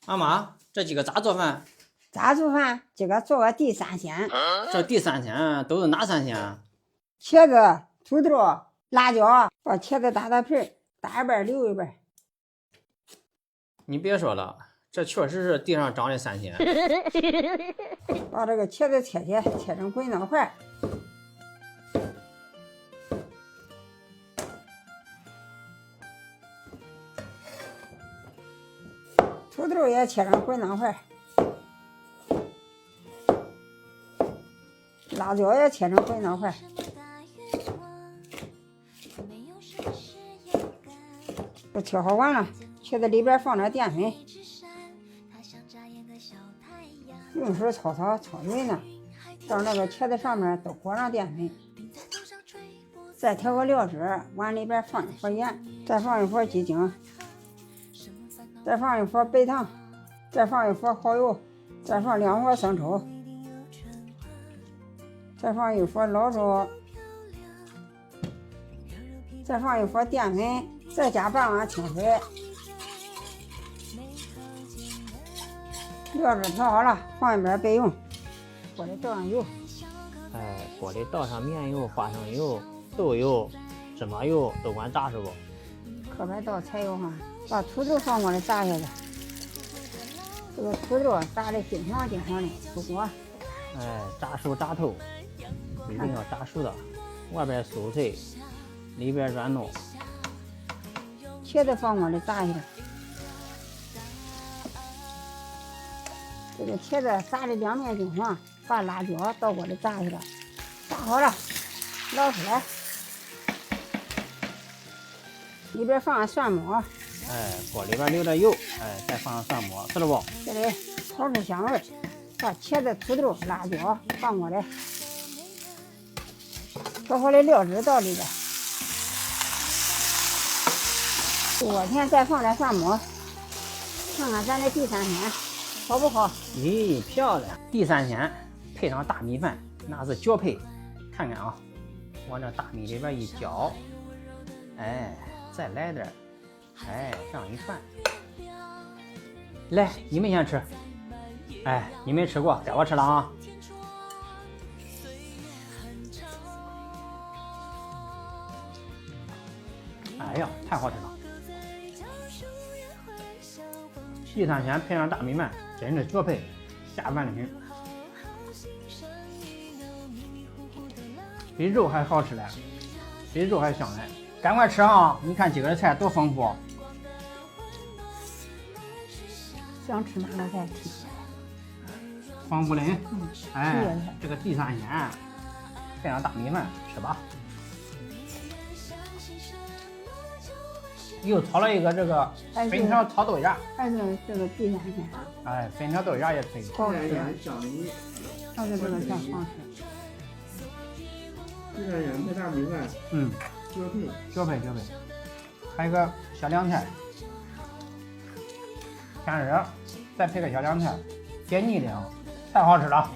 阿妈，这几个咋做饭？咋做饭？这个做个地三鲜，这地三鲜都是哪三鲜啊？茄子、土豆、辣椒，把茄子打皮儿，打一半留一半。你别说了，这确实是地上长的三鲜。把这个茄子切成滚刀块，土豆也切成滚刀块，辣椒也切成滚刀块。都切好完了，茄子里边放点淀粉，用水炒匀了，到那个茄子上面都裹上淀粉，再调个料汁，碗里边放一勺盐，再放一勺鸡精，再放一勺白糖，再放一勺蚝油，再放2勺生抽，再放1勺老抽，再放1勺淀粉，再加半碗清水。料汁调好了，放一边备用。锅里倒上油，锅里倒上面油、花生油、豆油、芝麻油，都管炸是不？可别倒柴油哈，把土豆放锅里炸下去。这个土豆炸的金黄的出锅。炸熟炸透，一定要炸熟的，外边酥脆，里边软糯。茄子放锅里炸下去。这个茄子炸的两面金黄，把辣椒到锅里炸去了，炸好了，捞出来，里边放上蒜末，锅里边留点油，再放上蒜末，知道不？这里炒出香味，把茄子、土豆、辣椒放过来，调好的料汁到里边，锅前再放点蒜末，看看咱的地三鲜好不好？咦，漂亮！地三鲜配上大米饭，那是绝配。看看啊，往这大米里边一搅，再来点，这样一串。来，你们先吃。你没吃过，该我吃了啊。哎呀，太好吃了！地三鲜配上大米饭，真是绝配，下饭的很，比肉还好吃嘞，比肉还香嘞！赶快吃啊！你看今个菜多丰富，想吃哪个菜吃。丰富的很。这个地三鲜配上大米饭，吃吧。又炒了一个这个粉条炒豆芽，还是这个地三鲜。粉条豆芽也可以。好吃，要是这个菜好吃。地三鲜配大米饭，绝配。还有个小凉菜，天热再配个小凉菜，解腻的啊，太好吃了。